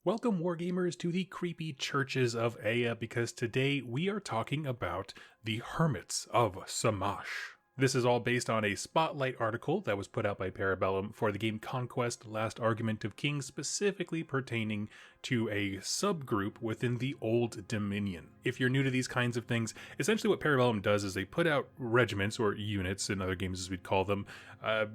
Welcome, Wargamers, to the creepy churches of Aya, because today we are talking about the hermits of Samash. This is all based on a spotlight article that was put out by Bellum for the game Conquest, Last Argument of Kings, specifically pertaining to a subgroup within the Old Dominion. If you're new to these kinds of things, essentially what Bellum does is they put out regiments, or units in other games as we'd call them.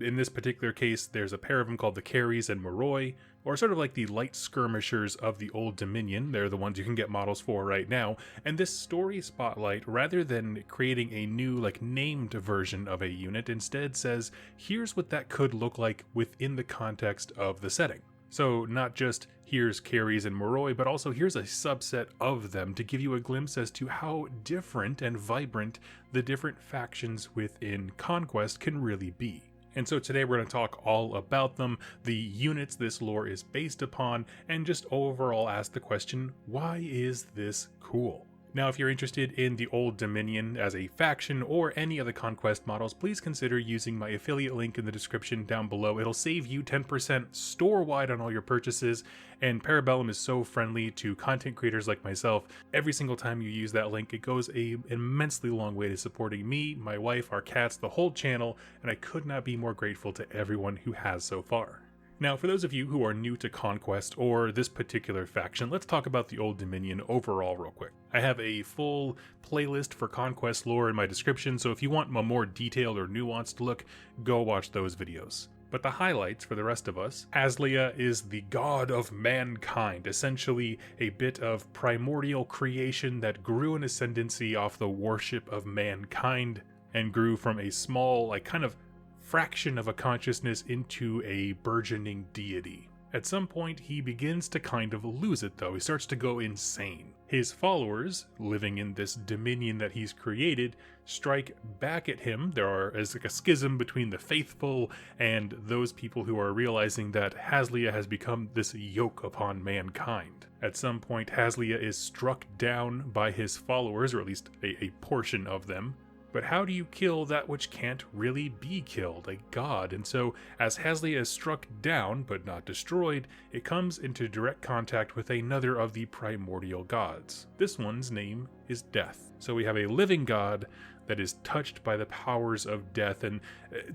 In this particular case, there's a pair of them called the Carries and Moroi, or sort of like the light skirmishers of the Old Dominion. They're the ones you can get models for right now. And this story spotlight, rather than creating a new, named version of a unit, instead says, here's what that could look like within the context of the setting. So not just here's Carries and Moroi, but also here's a subset of them to give you a glimpse as to how different and vibrant the different factions within Conquest can really be. And so today we're going to talk all about them, the units this lore is based upon, and just overall ask the question, why is this cool? Now, if you're interested in the Old Dominion as a faction or any of the Conquest models, please consider using my affiliate link in the description down below. It'll save you 10% store-wide on all your purchases, and Bellum is so friendly to content creators like myself. Every single time you use that link, it goes an immensely long way to supporting me, my wife, our cats, the whole channel, and I could not be more grateful to everyone who has so far. Now, for those of you who are new to Conquest or this particular faction, let's talk about the Old Dominion overall real quick. I have a full playlist for Conquest lore in my description, so if you want a more detailed or nuanced look, go watch those videos. But the highlights for the rest of us, Haslia is the god of mankind, essentially a bit of primordial creation that grew in ascendancy off the worship of mankind and grew from a small, kind of fraction of a consciousness into a burgeoning deity. At some point, he begins to kind of lose it though. He starts to go insane. His followers, living in this dominion that he's created, strike back at him. There is a schism between the faithful and those people who are realizing that Haslia has become this yoke upon mankind. At some point, Haslia is struck down by his followers, or at least a portion of them. But how do you kill that which can't really be killed, a god? And so, as Haslia is struck down, but not destroyed, it comes into direct contact with another of the primordial gods. This one's name is Death. So we have a living god that is touched by the powers of death, and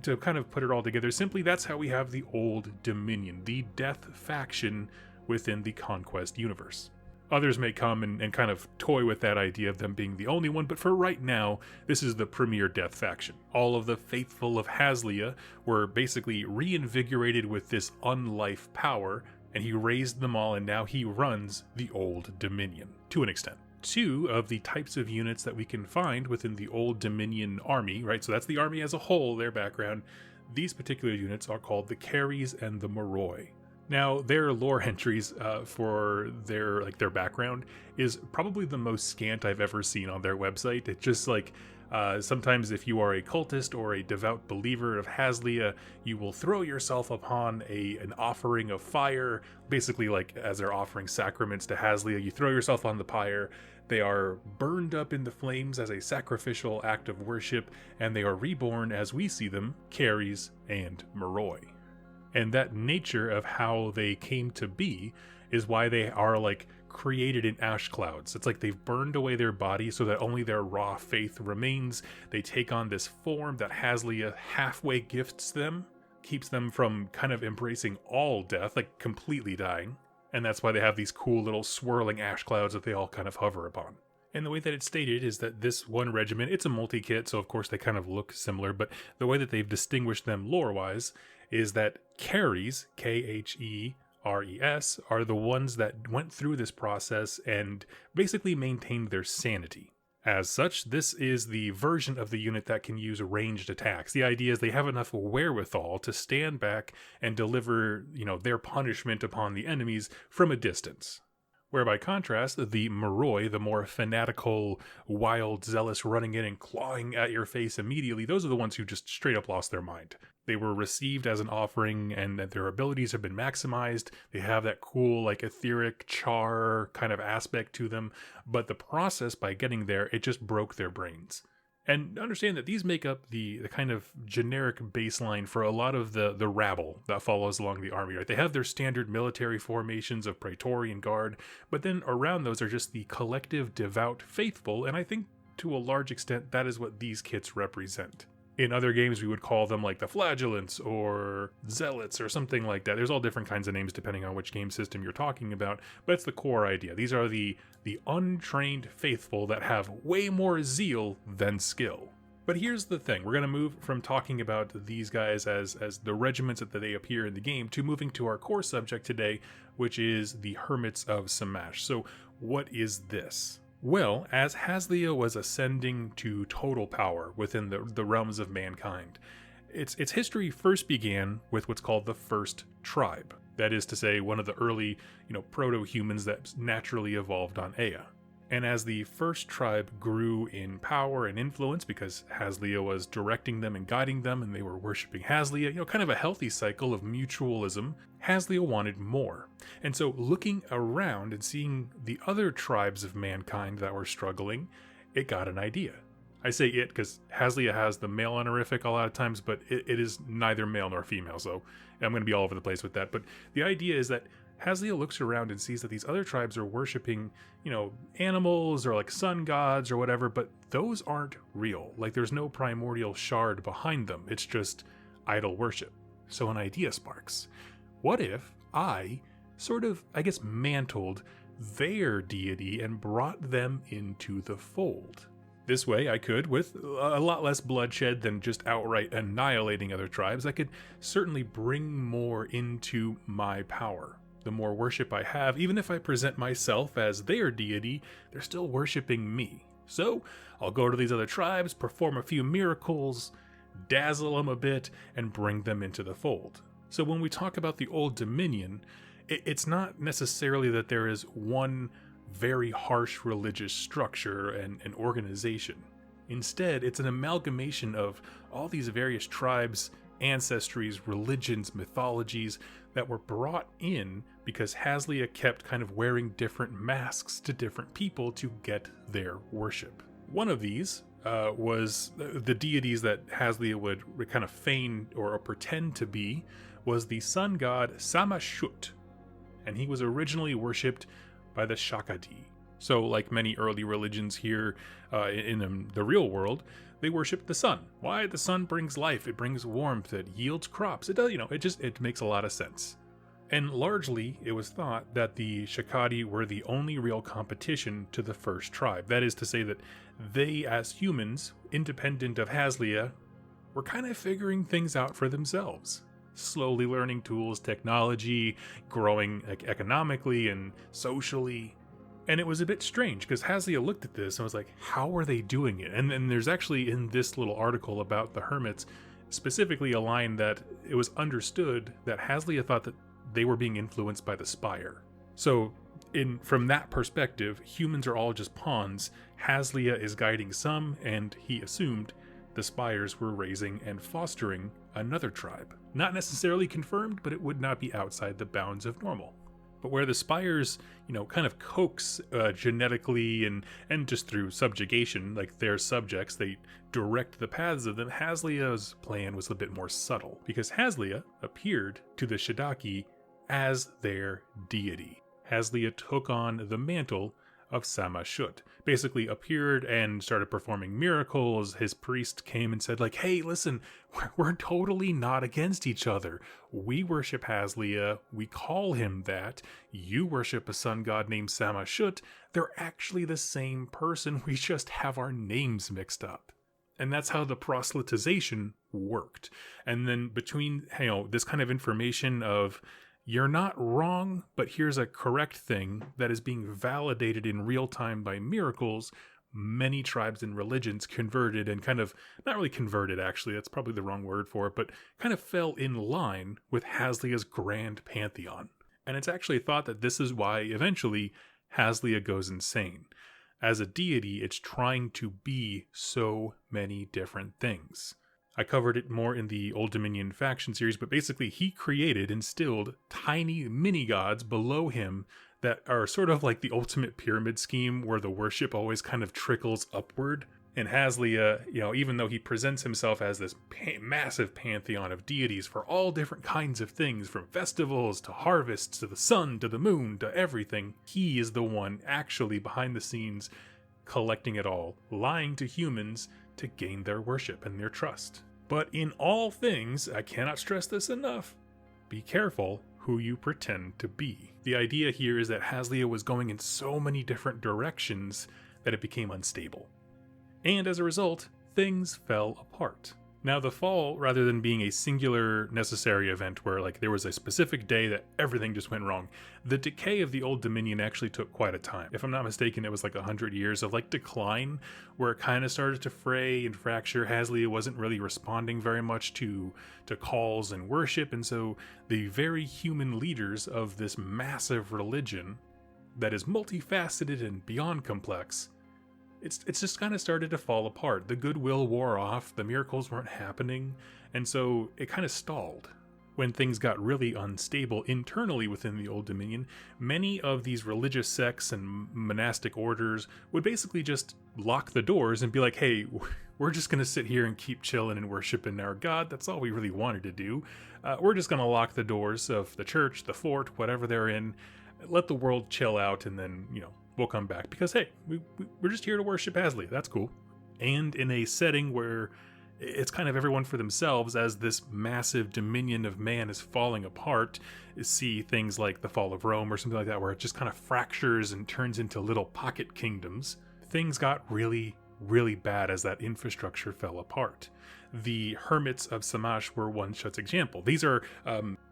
to kind of put it all together, simply that's how we have the Old Dominion, the Death faction within the Conquest universe. Others may come and kind of toy with that idea of them being the only one, but for right now, this is the premier Death faction. All of the faithful of Haslia were basically reinvigorated with this unlife power, and he raised them all, and now he runs the Old Dominion, to an extent. Two of the types of units that we can find within the Old Dominion army, right? So that's the army as a whole, their background. These particular units are called the Carries and the Moroi. Now, their lore entries for their background is probably the most scant I've ever seen on their website. It's just sometimes if you are a cultist or a devout believer of Haslia, you will throw yourself upon an offering of fire, basically as they're offering sacraments to Haslia. You throw yourself on the pyre, they are burned up in the flames as a sacrificial act of worship, and they are reborn as we see them, Carries and Moroi. And that nature of how they came to be is why they are created in ash clouds. It's like they've burned away their body so that only their raw faith remains. They take on this form that Haslia halfway gifts them, keeps them from kind of embracing all death, completely dying. And that's why they have these cool little swirling ash clouds that they all kind of hover upon. And the way that it's stated is that this one regiment, it's a multi-kit, so of course they kind of look similar, but the way that they've distinguished them lore-wise is that Carries, K-H-E-R-E-S, are the ones that went through this process and basically maintained their sanity. As such, this is the version of the unit that can use ranged attacks. The idea is they have enough wherewithal to stand back and deliver, their punishment upon the enemies from a distance. Where by contrast, the Moroi, the more fanatical, wild, zealous running in and clawing at your face immediately, those are the ones who just straight up lost their mind. They were received as an offering and that their abilities have been maximized. They have that cool, etheric char kind of aspect to them, but the process by getting there, it just broke their brains. And understand that these make up the kind of generic baseline for a lot of the rabble that follows along the army, right? They have their standard military formations of Praetorian Guard, but then around those are just the collective devout faithful, and I think to a large extent that is what these kits represent. In other games, we would call them like the Flagellants or Zealots or something like that. There's all different kinds of names depending on which game system you're talking about, but it's the core idea. These are the untrained faithful that have way more zeal than skill. But here's the thing. We're going to move from talking about these guys as the regiments that they appear in the game to moving to our core subject today, which is the Hermits of Shamash. So what is this? Well, as Haslia was ascending to total power within the realms of mankind, its history first began with what's called the First Tribe. That is to say, one of the early, proto-humans that naturally evolved on Ea. And as the First Tribe grew in power and influence, because Haslia was directing them and guiding them, and they were worshipping Haslia, kind of a healthy cycle of mutualism, Haslia wanted more. And so looking around and seeing the other tribes of mankind that were struggling, it got an idea. I say it because Haslia has the male honorific a lot of times, but it is neither male nor female, so I'm going to be all over the place with that. But the idea is that Haslia looks around and sees that these other tribes are worshipping, animals or like sun gods or whatever, but those aren't real. Like there's no primordial shard behind them. It's just idol worship. So an idea sparks. What if I sort of, mantled their deity and brought them into the fold? This way I could, with a lot less bloodshed than just outright annihilating other tribes, I could certainly bring more into my power. The more worship I have, even if I present myself as their deity, they're still worshiping me. So I'll go to these other tribes, perform a few miracles, dazzle them a bit, and bring them into the fold. So when we talk about the Old Dominion, it's not necessarily that there is one very harsh religious structure and organization. Instead, it's an amalgamation of all these various tribes, ancestries, religions, mythologies that were brought in because Haslia kept kind of wearing different masks to different people to get their worship. One of these was the deities that Haslia would kind of feign or pretend to be, was the sun god Samashut, and he was originally worshipped by the Shakati. So like many early religions here in the real world, they worship the sun. Why? The sun brings life, it brings warmth, it yields crops. It does, it makes a lot of sense. And largely, it was thought that the Shakati were the only real competition to the First Tribe. That is to say that they, as humans, independent of Haslia, were kind of figuring things out for themselves. Slowly learning tools, technology, growing economically and socially. And it was a bit strange because Haslia looked at this and was like, how are they doing it? And then there's actually in this little article about the hermits, specifically a line that it was understood that Haslia thought that they were being influenced by the spire. So from that perspective, humans are all just pawns. Haslia is guiding some, and he assumed the spires were raising and fostering another tribe. Not necessarily confirmed, but it would not be outside the bounds of normal. But where the spires, kind of coax genetically and just through subjugation, like their subjects, they direct the paths of them, Haslia's plan was a bit more subtle, because Haslia appeared to the Shadaki as their deity. Haslia took on the mantle of Samashut, basically appeared and started performing miracles. His priest came and said, hey, listen, we're totally not against each other. We worship Haslia, we call him that. You worship a sun god named Samashut. They're actually the same person, we just have our names mixed up. And that's how the proselytization worked. And then between, this kind of information of, you're not wrong, but here's a correct thing that is being validated in real time by miracles, many tribes and religions converted and kind of, not really converted actually, that's probably the wrong word for it, but kind of fell in line with Haslia's grand pantheon. And it's actually thought that this is why eventually Haslia goes insane. As a deity, it's trying to be so many different things. I covered it more in the Old Dominion faction series, but basically he instilled tiny mini-gods below him that are sort of like the ultimate pyramid scheme where the worship always kind of trickles upward. In Haslia, even though he presents himself as this massive pantheon of deities for all different kinds of things, from festivals to harvests to the sun to the moon to everything, he is the one actually behind the scenes collecting it all, lying to humans to gain their worship and their trust. But in all things, I cannot stress this enough, be careful who you pretend to be. The idea here is that Haslia was going in so many different directions that it became unstable. And as a result, things fell apart. Now the fall, rather than being a singular necessary event where there was a specific day that everything just went wrong, the decay of the Old Dominion actually took quite a time. If I'm not mistaken, it was 100 years of decline, where it kind of started to fray and fracture. Hazlia wasn't really responding very much to calls and worship, and so the very human leaders of this massive religion that is multifaceted and beyond complex, it's just kind of started to fall apart. The goodwill wore off, the miracles weren't happening, and so it kind of stalled. When things got really unstable internally within the Old Dominion, many of these religious sects and monastic orders would basically just lock the doors and be like, hey, we're just going to sit here and keep chilling and worshiping our God. That's all we really wanted to do. We're just going to lock the doors of the church, the fort, whatever they're in, let the world chill out, and then, we'll come back because, hey, we're just here to worship Hazlia. That's cool. And in a setting where it's kind of everyone for themselves, as this massive dominion of man is falling apart, see things like the fall of Rome or something like that, where it just kind of fractures and turns into little pocket kingdoms. Things got really, really bad as that infrastructure fell apart. The hermits of Samash were one such example. These are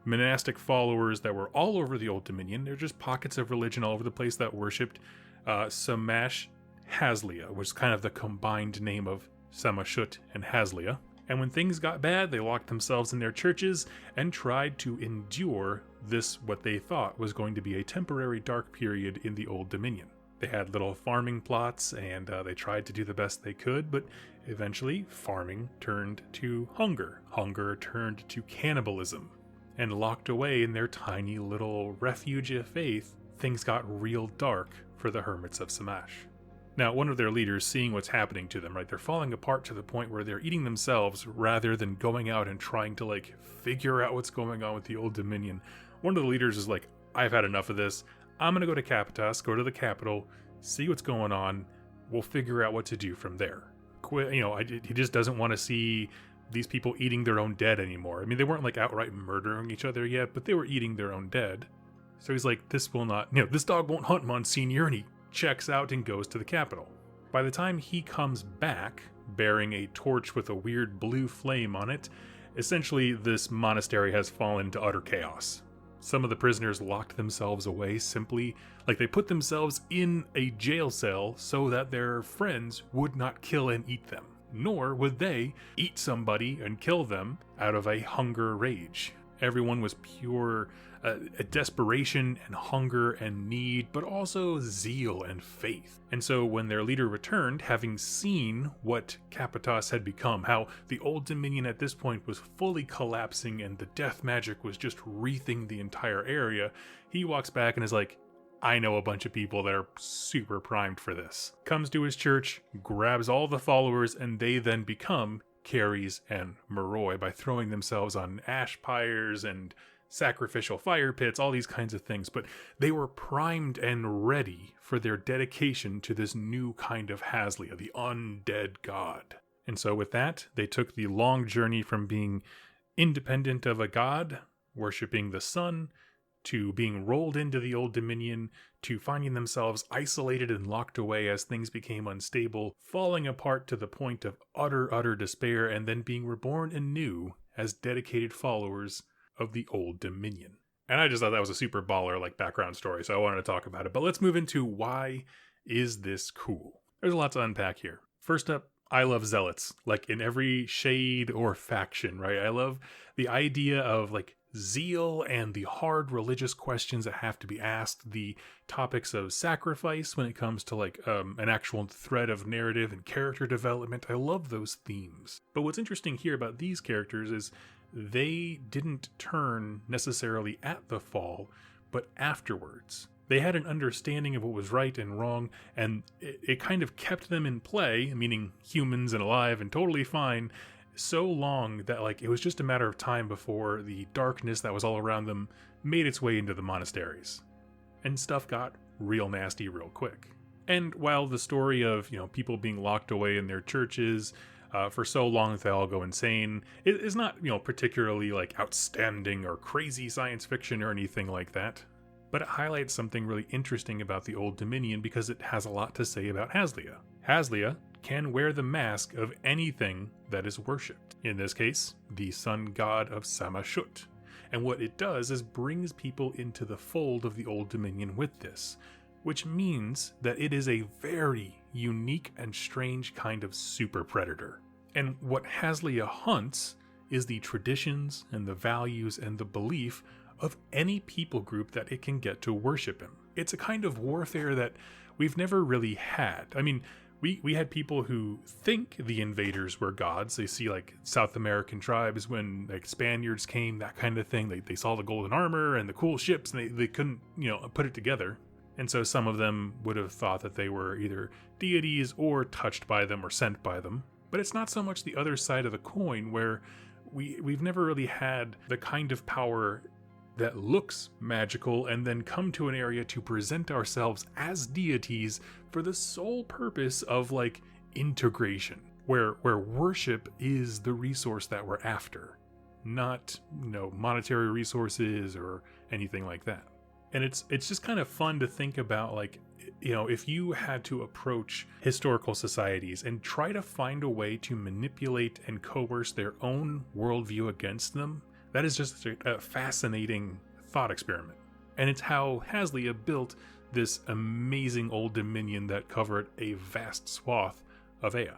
monastic followers that were all over the Old Dominion. They're just pockets of religion all over the place that worshipped Samash Haslia, which is kind of the combined name of Samashut and Haslia. And when things got bad, they locked themselves in their churches and tried to endure this, what they thought was going to be a temporary dark period in the Old Dominion. They had little farming plots, and they tried to do the best they could, but eventually farming turned to hunger. Hunger turned to cannibalism. And locked away in their tiny little refuge of faith, things got real dark for the hermits of Samash. Now, one of their leaders, seeing what's happening to them, right, they're falling apart to the point where they're eating themselves rather than going out and trying to, figure out what's going on with the Old Dominion. One of the leaders is like, I've had enough of this. I'm going to go to Capitas, go to the capital, see what's going on. We'll figure out what to do from there. He just doesn't want to see these people eating their own dead anymore. I mean, they weren't outright murdering each other yet, but they were eating their own dead. So he's like, this will not, this dog won't hunt, Monsignor, and he checks out and goes to the capital. By the time he comes back, bearing a torch with a weird blue flame on it, essentially this monastery has fallen to utter chaos. Some of the prisoners locked themselves away simply, they put themselves in a jail cell so that their friends would not kill and eat them. Nor would they eat somebody and kill them out of a hunger rage. Everyone was pure desperation and hunger and need, but also zeal and faith. And so when their leader returned, having seen what Capitas had become, how the Old Dominion at this point was fully collapsing and the death magic was just wreathing the entire area, he walks back and is like, I know a bunch of people that are super primed for this. Comes to his church, grabs all the followers, and they then become Caries and Moroi by throwing themselves on ash pyres and sacrificial fire pits, all these kinds of things. But they were primed and ready for their dedication to this new kind of Haslia, the undead god. And so with that, they took the long journey from being independent of a god, worshipping the sun, to being rolled into the Old Dominion, to finding themselves isolated and locked away as things became unstable, falling apart to the point of utter despair, and then being reborn anew as dedicated followers of the Old Dominion. And I just thought that was a super baller background story, so I wanted to talk about it. But let's move into why is this cool? There's a lot to unpack here. First up, I love zealots, in every shade or faction, right? I love the idea of zeal and the hard religious questions that have to be asked, the topics of sacrifice when it comes to an actual thread of narrative and character development. I love those themes. But what's interesting here about these characters is they didn't turn necessarily at the fall, but afterwards. They had an understanding of what was right and wrong, and it kind of kept them in play, meaning humans and alive and totally fine, so long that like it was just a matter of time before the darkness that was all around them made its way into the monasteries. And stuff got real nasty real quick. And while the story of, people being locked away in their churches for so long that they all go insane is not, particularly like outstanding or crazy science fiction or anything like that. But it highlights something really interesting about the Old Dominion because it has a lot to say about Haslia. Haslia can wear the mask of anything that is worshipped. In this case, the sun god of Samashut. And what it does is brings people into the fold of the Old Dominion with this, which means that it is a very unique and strange kind of super predator. And what Haslia hunts is the traditions and the values and the belief of any people group that it can get to worship him. It's a kind of warfare that we've never really had. I mean, we had people who think the invaders were gods. They see like South American tribes when like Spaniards came, that kind of thing. They saw the golden armor and the cool ships and they couldn't, put it together. And so some of them would have thought that they were either deities or touched by them or sent by them. But it's not so much the other side of the coin where we've never really had the kind of power that looks magical and then come to an area to present ourselves as deities for the sole purpose of like integration, where worship is the resource that we're after, not monetary resources or anything like that. And it's just kind of fun to think about, like, if you had to approach historical societies and try to find a way to manipulate and coerce their own worldview against them, that is just a fascinating thought experiment. And it's how Haslia built this amazing Old Dominion that covered a vast swath of Ea.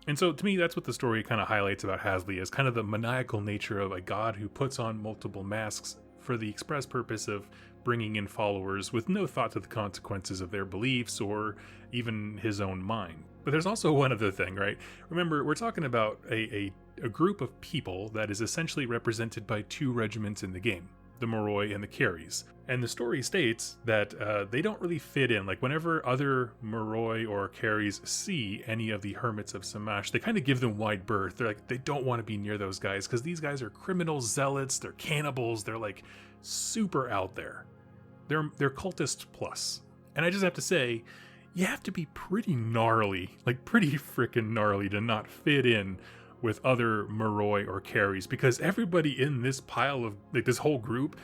And so to me, that's what the story kind of highlights about Haslia, is kind of the maniacal nature of a god who puts on multiple masks for the express purpose of bringing in followers with no thought to the consequences of their beliefs or even his own mind. But there's also one other thing, right? Remember, we're talking about a group of people that is essentially represented by two regiments in the game, the Moroi and the Carries. And the story states that they don't really fit in. Like, whenever other Moroi or Carries see any of the hermits of Samash, they kind of give them wide berth. They're like, they don't want to be near those guys because these guys are criminal zealots, they're cannibals, they're like super out there. They're cultist plus. And I just have to say, you have to be pretty gnarly, like pretty freaking gnarly, to not fit in with other Moroi or Carries, because everybody in this pile of, like, this whole group,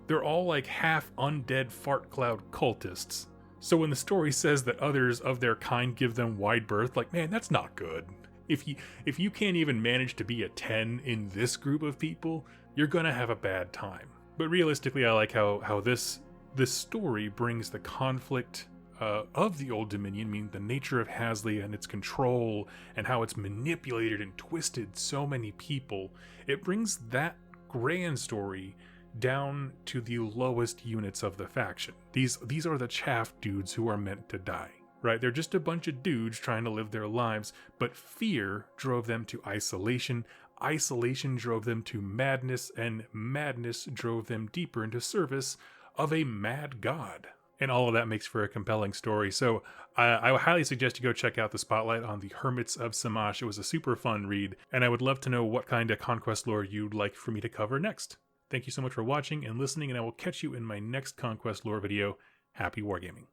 they're all like half undead fart cloud cultists. So when the story says that others of their kind give them wide berth, like, man, that's not good. If you can't even manage to be a 10 in this group of people, you're gonna have a bad time. But realistically, I like how this story brings the conflict of the Old Dominion, meaning the nature of Hazlia and its control and how it's manipulated and twisted so many people. It brings that grand story down to the lowest units of the faction. These are the chaff dudes who are meant to die, right? They're just a bunch of dudes trying to live their lives, but fear drove them to isolation. Isolation drove them to madness, and madness drove them deeper into service of a mad god. And all of that makes for a compelling story. So I would highly suggest you go check out the Spotlight on the Hermits of Samash. It was a super fun read, and I would love to know what kind of Conquest lore you'd like for me to cover next. Thank you so much for watching and listening, and I will catch you in my next Conquest lore video. Happy wargaming.